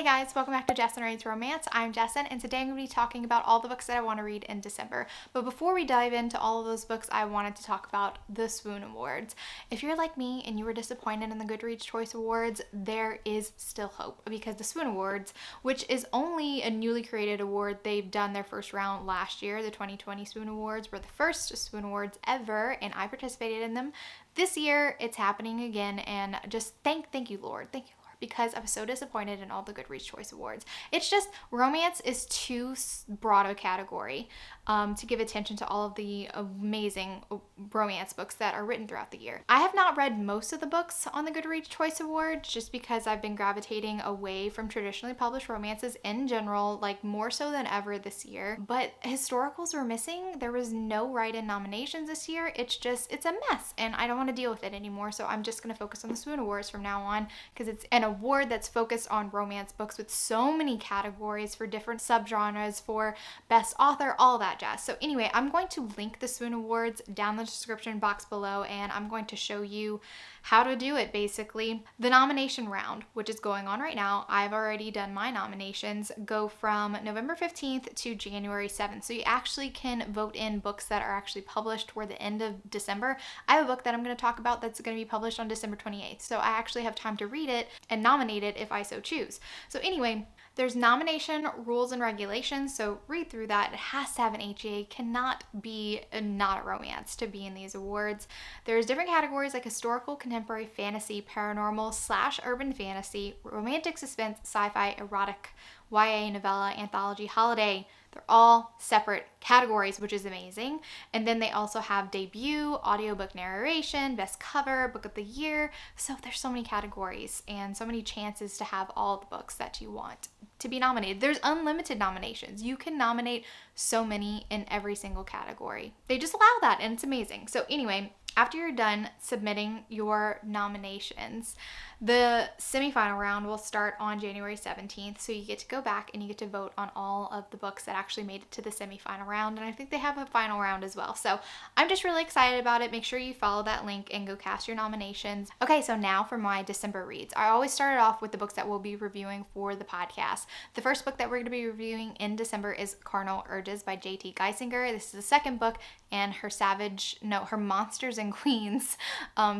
Hey guys, welcome back to Jessin Reads Romance. I'm Jessin, and today I'm going to be talking about all the books that I want to read in December. But before we dive into all of those books, I wanted to talk about the Swoon Awards. If you're like me and you were disappointed in the Goodreads Choice Awards, there is still hope, because the Swoon Awards, which is only a newly created award, they've done their first round last year. The 2020 Swoon Awards were the first Swoon Awards ever, and I participated in them. This year, it's happening again, and just thank you, Lord. Thank you, because I was so disappointed in all the Goodreads Choice Awards. It's just, romance is too broad a category to give attention to all of the amazing romance books that are written throughout the year. I have not read most of the books on the Goodreads Choice Awards just because I've been gravitating away from traditionally published romances in general, like more so than ever this year. But historicals were missing. There was no write-in nominations this year. It's a mess, and I don't want to deal with it anymore, so I'm just going to focus on the Swoon Awards from now on, because it's an award that's focused on romance books with so many categories for different subgenres, for best author, all that jazz. So anyway, I'm going to link the Swoon Awards down the description box below, and I'm going to show you how to do it basically. The nomination round, which is going on right now, I've already done my nominations, go from November 15th to January 7th. So you actually can vote in books that are actually published toward the end of December. I have a book that I'm going to talk about that's going to be published on December 28th. So I actually have time to read it and nominate it if I so choose. So anyway, there's nomination rules and regulations, so read through that. It has to have an HEA, cannot be not a romance to be in these awards. There's different categories like historical, contemporary, fantasy, paranormal / urban fantasy, romantic suspense, sci-fi, erotic, YA, novella, anthology, holiday. They're all separate categories, which is amazing. And then they also have debut, audiobook narration, best cover, book of the year. So there's so many categories and so many chances to have all the books that you want to be nominated. There's unlimited nominations. You can nominate so many in every single category. They just allow that, and it's amazing. So anyway, after you're done submitting your nominations, the semifinal round will start on January 17th, so you get to go back and you get to vote on all of the books that actually made it to the semifinal round, and I think they have a final round as well. So I'm just really excited about it. Make sure you follow that link and go cast your nominations. Okay, so now for my December reads. I always started off with the books that we'll be reviewing for the podcast. The first book that we're going to be reviewing in December is Carnal Urges by J.T. Geisinger. This is the second book in her Monsters and Queens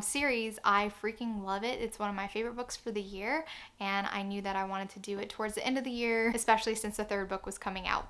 series. I freaking love it. It's one of my favorite books for the year, and I knew that I wanted to do it towards the end of the year, especially since the third book was coming out.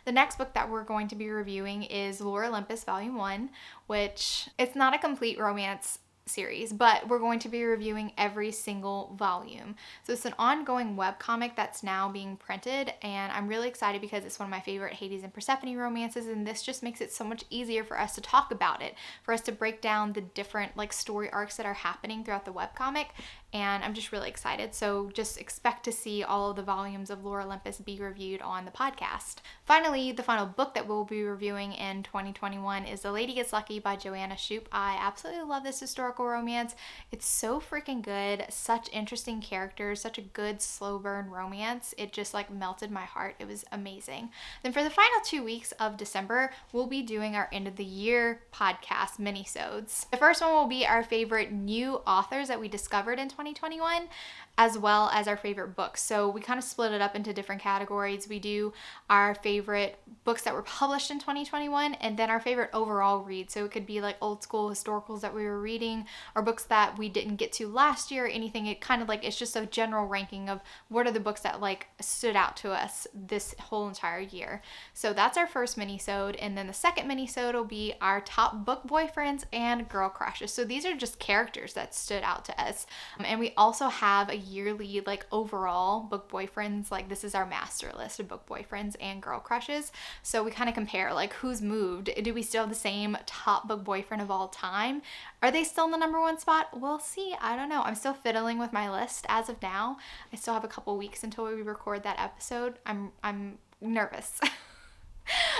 The next book that we're going to be reviewing is Lore Olympus Volume 1, which it's not a complete romance series, but we're going to be reviewing every single volume. So it's an ongoing webcomic that's now being printed, and I'm really excited because it's one of my favorite Hades and Persephone romances, and this just makes it so much easier for us to talk about it, for us to break down the different story arcs that are happening throughout the webcomic, and I'm just really excited. So just expect to see all of the volumes of Lore Olympus be reviewed on the podcast. Finally, the final book that we'll be reviewing in 2021 is The Lady Gets Lucky by Joanna Shupe. I absolutely love this historical romance. It's so freaking good. Such interesting characters, such a good slow burn romance. It just melted my heart. It was amazing. Then for the final 2 weeks of December, we'll be doing our end of the year podcast minisodes. The first one will be our favorite new authors that we discovered in 2021, as well as our favorite books. So we kind of split it up into different categories. We do our favorite books that were published in 2021, and then our favorite overall read. So it could be old school historicals that we were reading, or books that we didn't get to last year, anything. It kind of it's just a general ranking of what are the books that stood out to us this whole entire year. So that's our first minisode, and then the second minisode will be our top book boyfriends and girl crushes. So these are just characters that stood out to us. And we also have a yearly overall book boyfriends. This is our master list of book boyfriends and girl crushes. So we kind of compare who's moved. Do we still have the same top book boyfriend of all time? Are they still in the number one spot? We'll see. I don't know. I'm still fiddling with my list as of now. I still have a couple weeks until we record that episode. I'm nervous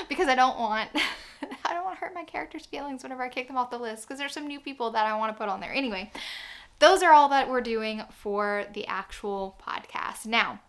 because I don't want to hurt my characters' feelings whenever I kick them off the list, because there's some new people that I want to put on there. Anyway, those are all that we're doing for the actual podcast. Now,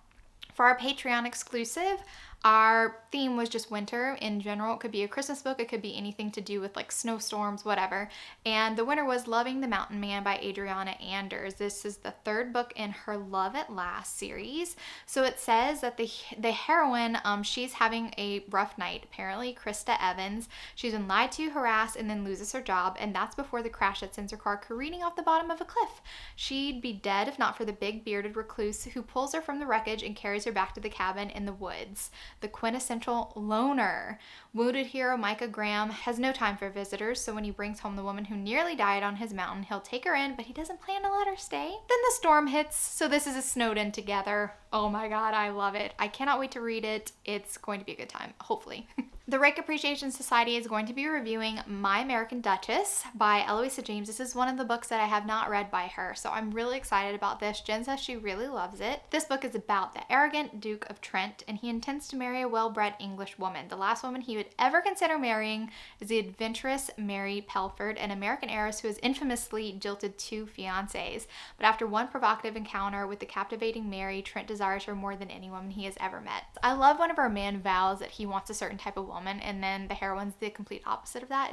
for our Patreon exclusive, Our theme was just winter in general. It could be a Christmas book, it could be anything to do with like snowstorms, whatever. And the winner was Loving the Mountain Man by Adriana Anders. This is the third book in her Love at Last series. So it says that the heroine, she's having a rough night. Apparently, Krista Evans, she's been lied to, harassed, and then loses her job. And that's before the crash that sends her car careening off the bottom of a cliff. She'd be dead if not for the big bearded recluse who pulls her from the wreckage and carries her back to the cabin in the woods. The quintessential loner. Wounded hero Micah Graham has no time for visitors, so when he brings home the woman who nearly died on his mountain, he'll take her in, but he doesn't plan to let her stay. Then the storm hits, so this is a snowed in together. Oh my god, I love it. I cannot wait to read it. It's going to be a good time, hopefully. The Rake Appreciation Society is going to be reviewing My American Duchess by Eloisa James. This is one of the books that I have not read by her, so I'm really excited about this. Jen says she really loves it. This book is about the arrogant Duke of Trent, and he intends to marry a well-bred English woman. The last woman he would ever consider marrying is the adventurous Mary Pelford, an American heiress who has infamously jilted 2 fiancés. But after one provocative encounter with the captivating Mary, Trent desires her more than any woman he has ever met. I love whenever a man vows that he wants a certain type of woman, and then the heroine's the complete opposite of that.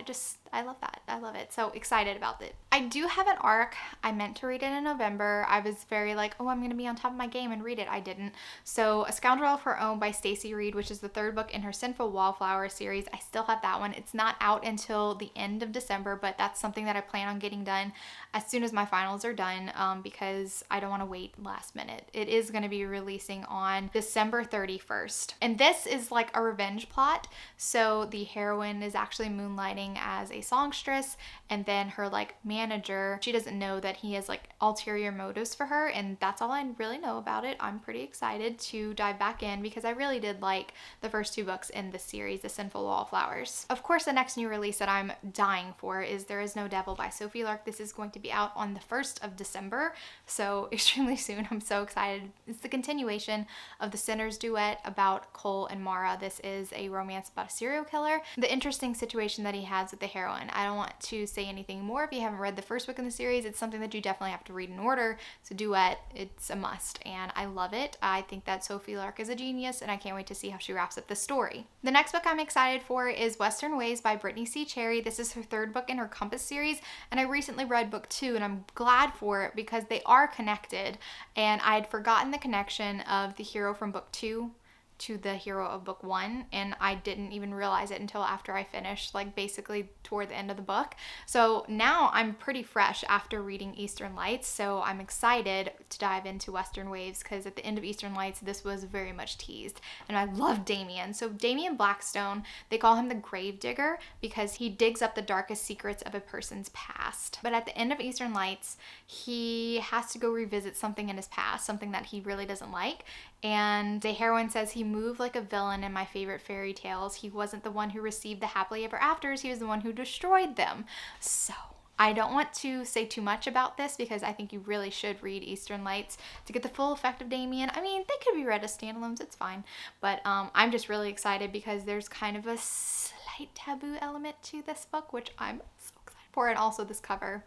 I love that. I love it. So excited about it. I do have an arc. I meant to read it in November. I was very like, oh, I'm going to be on top of my game and read it. I didn't. So A Scoundrel of Her Own by Stacey Reed, which is the third book in her Sinful Wallflower series. I still have that one. It's not out until the end of December, but that's something that I plan on getting done as soon as my finals are done, because I don't want to wait last minute. It is going to be releasing on December 31st. And this is like a revenge plot. So the heroine is actually moonlighting as a songstress, and then her like manager, she doesn't know that he has like ulterior motives for her, and that's all I really know about it. I'm pretty excited to dive back in because I really did like the first 2 books in this series, The Sinful Wallflowers. Of course, the next new release that I'm dying for is There Is No Devil by Sophie Lark. This is going to be out on the 1st of December, so extremely soon. I'm so excited. It's the continuation of the Sinners duet about Cole and Mara. This is a romance about a serial killer. The interesting situation that he has with the heroine. I don't want to say anything more if you haven't read the first book in the series. It's something that you definitely have to read in order. It's a duet. It's a must, and I love it. I think that Sophie Lark is a genius, and I can't wait to see how she wraps up the story. The next book I'm excited for is Western Ways by Brittany C. Cherry. This is her 3rd book in her Compass series, and I recently read book 2, and I'm glad for it because they are connected, and I had forgotten the connection of the hero from book 2 to the hero of book 1, and I didn't even realize it until after I finished, like basically toward the end of the book. So now I'm pretty fresh after reading Eastern Lights, so I'm excited to dive into Western Waves because at the end of Eastern Lights this was very much teased, and I love Damien. So Damien Blackstone, they call him the grave digger because he digs up the darkest secrets of a person's past. But at the end of Eastern Lights, he has to go revisit something in his past, something that he really doesn't like, and the heroine says he moved like a villain in my favorite fairy tales. He wasn't the one who received the happily ever afters, he was the one who destroyed them. So I don't want to say too much about this because I think you really should read Eastern Lights to get the full effect of Damien. I mean, they could be read as standalones, it's fine. But I'm just really excited because there's kind of a slight taboo element to this book, which I'm so excited for. And also this cover,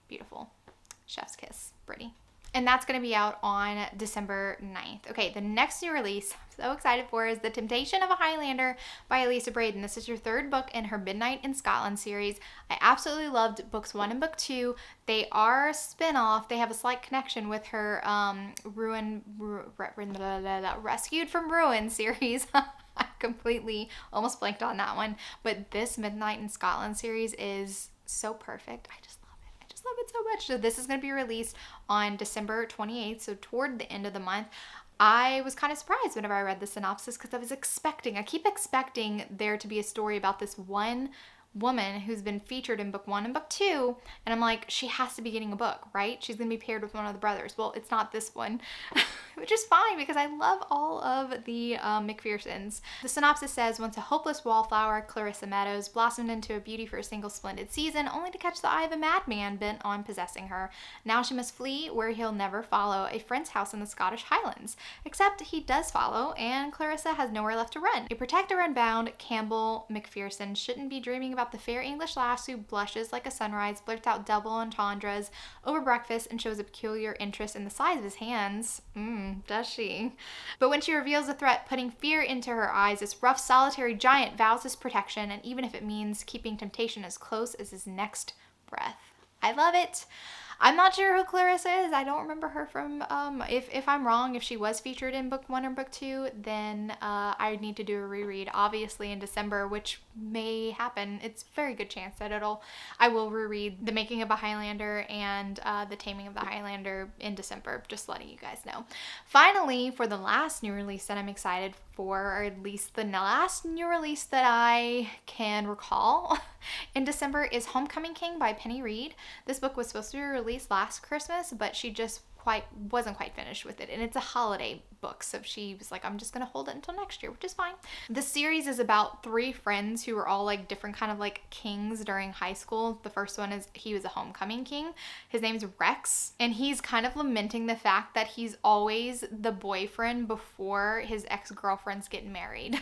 beautiful. Chef's kiss, pretty. And that's going to be out on December 9th. Okay, the next new release I'm so excited for is The Temptation of a Highlander by Elisa Braden. This is your 3rd book in her Midnight in Scotland series. I absolutely loved books 1 and book 2. They are a spin-off. They have a slight connection with her Rescued from Ruin series. I completely almost blanked on that one. But this Midnight in Scotland series is so perfect. I just love it so much. So this is going to be released on December 28th, so toward the end of the month. I was kind of surprised whenever I read the synopsis because I keep expecting there to be a story about this one woman who's been featured in book 1 and book 2, and I'm like, she has to be getting a book, right? She's gonna be paired with one of the brothers. Well, it's not this one, which is fine because I love all of the McPhersons. The synopsis says, once a hopeless wallflower, Clarissa Meadows blossomed into a beauty for a single splendid season, only to catch the eye of a madman bent on possessing her. Now she must flee where he'll never follow, a friend's house in the Scottish Highlands. Except he does follow, and Clarissa has nowhere left to run. A protector unbound, Campbell McPherson shouldn't be dreaming about about the fair English lass who blushes like a sunrise, blurts out double entendres over breakfast, and shows a peculiar interest in the size of his hands. Does she? But when she reveals the threat, putting fear into her eyes, this rough, solitary giant vows his protection, and even if it means keeping temptation as close as his next breath. I love it. I'm not sure who Clarissa is. I don't remember her from, if I'm wrong, if she was featured in book 1 or book 2, then I need to do a reread, obviously in December, which may happen. It's a very good chance that I will reread The Making of a Highlander and The Taming of the Highlander in December, just letting you guys know. Finally, for the last new release that I'm excited for, or at least the last new release that I can recall in December, is Homecoming King by Penny Reed. This book was supposed to be released last Christmas, but she just wasn't quite finished with it, and it's a holiday book, so she was like, I'm just gonna hold it until next year, which is fine. The series is about 3 friends who were all like different kind of like kings during high school. The first one is he was a homecoming king. His name's Rex, and he's kind of lamenting the fact that he's always the boyfriend before his ex-girlfriends get married.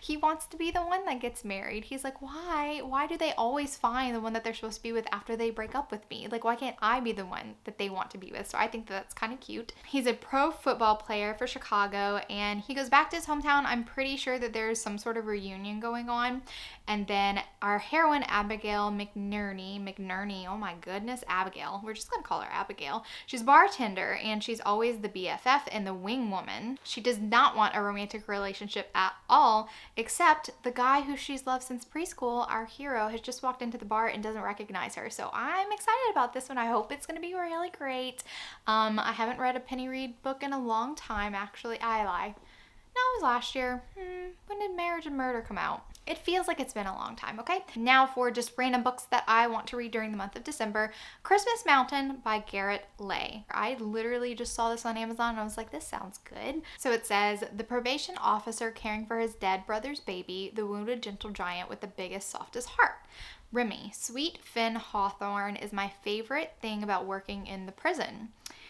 He wants to be the one that gets married. He's like, why do they always find the one that they're supposed to be with after they break up with me? Like, why can't I be the one that they want to be with? So I think that's kind of cute. He's a pro football player for Chicago, and he goes back to his hometown. I'm pretty sure that there's some sort of reunion going on. And then our heroine, Abigail McNerney, oh my goodness, Abigail. We're just going to call her Abigail. She's a bartender, and she's always the BFF and the wing woman. She does not want a romantic relationship at all, except the guy who she's loved since preschool, our hero, has just walked into the bar and doesn't recognize her. So I'm excited about this one. I hope it's going to be really great. I haven't read a Penny Reed book in a long time, actually. I lie. No, it was last year. When did Marriage and Murder come out? It feels like it's been a long time, okay? Now for just random books that I want to read during the month of December. Christmas Mountain by Garrett Lay. I literally just saw this on Amazon and I was like, this sounds good. So it says, the probation officer caring for his dead brother's baby, the wounded gentle giant with the biggest, softest heart. Remy, sweet Finn Hawthorne is my favorite thing about working in the prison.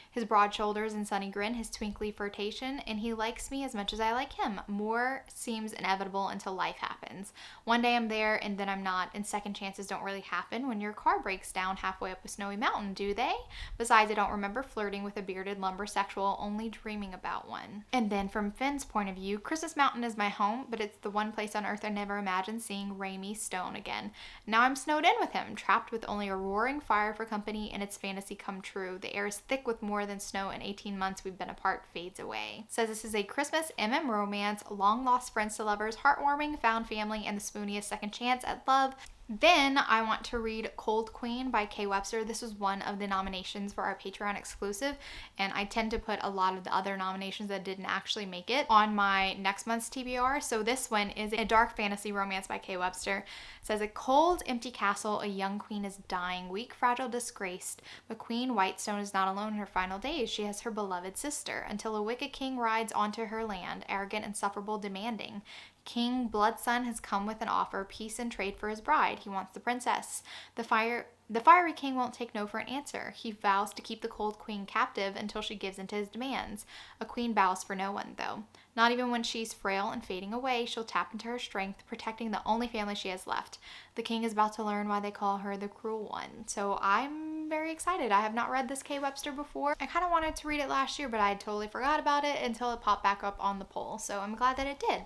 His broad shoulders and sunny grin, his twinkly flirtation, and he likes me as much as I like him. More seems inevitable until life happens. One day I'm there and then I'm not, and second chances don't really happen when your car breaks down halfway up a snowy mountain, do they? Besides, I don't remember flirting with a bearded lumbersexual, only dreaming about one. And then from Finn's point of view, Christmas Mountain is my home, but it's the one place on earth I never imagined seeing Ramy Stone again. Now I'm snowed in with him, trapped with only a roaring fire for company, and its fantasy come true. The air is thick with more than snow, and 18 months we've been apart fades away. Says this is a Christmas romance, long lost friends to lovers, heartwarming, found family, and the spooniest second chance at love. Then I want to read Cold Queen by Kay Webster. This was one of the nominations for our Patreon exclusive, and I tend to put a lot of the other nominations that didn't actually make it on my next month's TBR. So this one is a dark fantasy romance by Kay Webster. It says, a cold, empty castle, a young queen is dying, weak, fragile, disgraced. But Queen Whitestone is not alone in her final days. She has her beloved sister, until a wicked king rides onto her land, arrogant, insufferable, demanding. King Bloodsun has come with an offer, peace and trade for his bride. He wants the princess. The fiery king won't take no for an answer. He vows to keep the cold queen captive until she gives in to his demands. A queen bows for no one, though. Not even when she's frail and fading away, she'll tap into her strength, protecting the only family she has left. The king is about to learn why they call her the cruel one. So I'm very excited. I have not read this Kay Webster before. I kind of wanted to read it last year, but I totally forgot about it until it popped back up on the poll. So I'm glad that it did.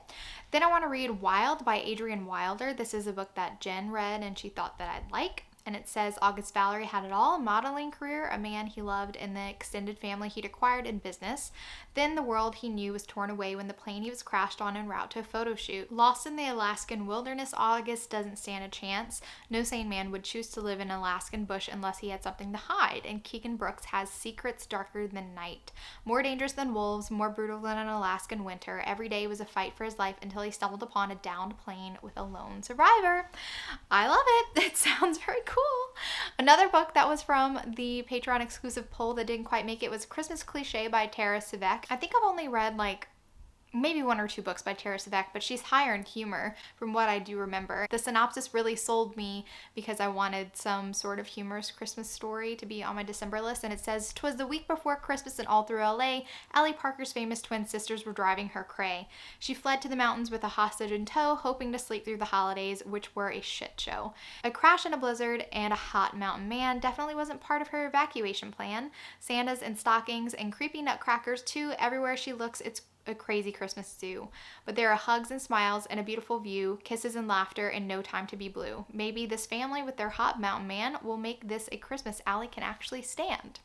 Then I want to read Wild by Adrienne Wilder. This is a book that Jen read and she thought that I'd like. And it says August Valery had it all, a modeling career, a man he loved, and the extended family he'd acquired in business. Then the world he knew was torn away when the plane he was crashed on en route to a photo shoot. Lost in the Alaskan wilderness, August doesn't stand a chance. No sane man would choose to live in an Alaskan bush unless he had something to hide, and Keegan Brooks has secrets darker than night. More dangerous than wolves, more brutal than an Alaskan winter. Every day was a fight for his life until he stumbled upon a downed plane with a lone survivor. I love it. It sounds very cool. Another book that was from the Patreon exclusive poll that didn't quite make it was Christmas Cliche by Tara Sivek. I think I've only read like maybe 1 or 2 books by Tara Sivek, but she's higher in humor from what I do remember. The synopsis really sold me because I wanted some sort of humorous Christmas story to be on my December list, and it says, "'Twas the week before Christmas and all through LA, Allie Parker's famous twin sisters were driving her cray. She fled to the mountains with a hostage in tow, hoping to sleep through the holidays, which were a shit show. A crash in a blizzard and a hot mountain man definitely wasn't part of her evacuation plan. Santas and stockings and creepy nutcrackers too. Everywhere she looks, it's a crazy Christmas do. But there are hugs and smiles and a beautiful view, kisses and laughter, and no time to be blue. Maybe this family with their hot mountain man will make this a Christmas Allie can actually stand."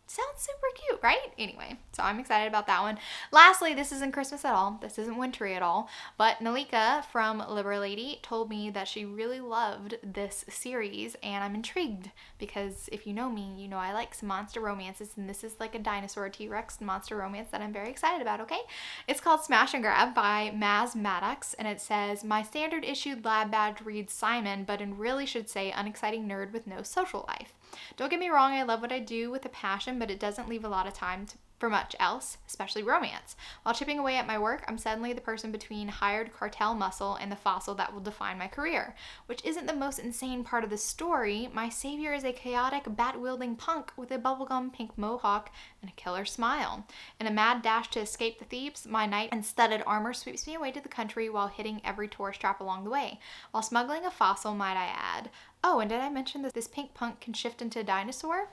Sounds super cute, right? Anyway, so I'm excited about that one. Lastly, this isn't Christmas at all. This isn't wintry at all. But Nalika from Liber Lady told me that she really loved this series, and I'm intrigued because if you know me, you know I like some monster romances, and this is like a dinosaur T-Rex monster romance that I'm very excited about, okay? It's called Smash and Grab by Maz Maddox, and it says, "My standard issued lab badge reads Simon, but it really should say unexciting nerd with no social life. Don't get me wrong, I love what I do with a passion, but it doesn't leave a lot of time for much else, especially romance. While chipping away at my work, I'm suddenly the person between hired cartel muscle and the fossil that will define my career. Which isn't the most insane part of the story. My savior is a chaotic, bat-wielding punk with a bubblegum pink mohawk and a killer smile. In a mad dash to escape the thieves, my knight in studded armor sweeps me away to the country while hitting every tourist trap along the way. While smuggling a fossil, might I add. Oh, and did I mention that this pink punk can shift into a dinosaur?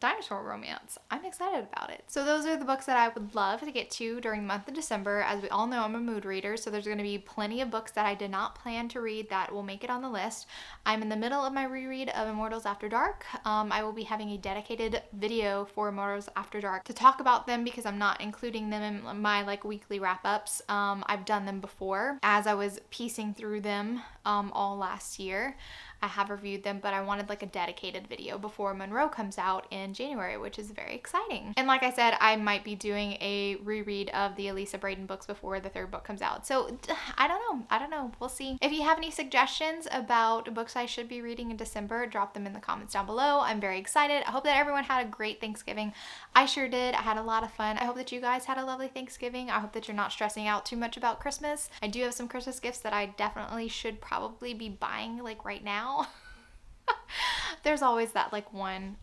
Dinosaur romance. I'm excited about it." So those are the books that I would love to get to during the month of December. As we all know, I'm a mood reader, so there's going to be plenty of books that I did not plan to read that will make it on the list. I'm in the middle of my reread of Immortals After Dark. I will be having a dedicated video for Immortals After Dark to talk about them because I'm not including them in my like weekly wrap-ups. I've done them before as I was piecing through them all last year. I have reviewed them, but I wanted like a dedicated video before Monroe comes out in January, which is very exciting. And like I said, I might be doing a reread of the Elisa Braden books before the 3rd book comes out. So I don't know. We'll see. If you have any suggestions about books I should be reading in December, drop them in the comments down below. I'm very excited. I hope that everyone had a great Thanksgiving. I sure did. I had a lot of fun. I hope that you guys had a lovely Thanksgiving. I hope that you're not stressing out too much about Christmas. I do have some Christmas gifts that I definitely should probably be buying like right now. There's always that like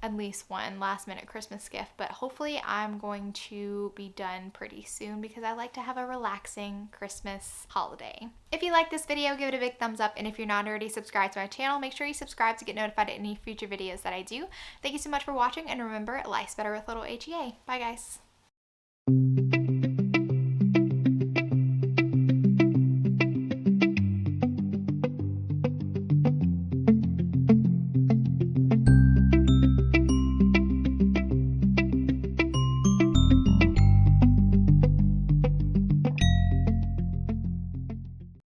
at least one last minute Christmas gift, but hopefully I'm going to be done pretty soon because I like to have a relaxing Christmas holiday. If you like this video, give it a big thumbs up, and if you're not already subscribed to my channel, make sure you subscribe to get notified of any future videos that I do. Thank you so much for watching, and remember, life's better with little HEA. Bye guys.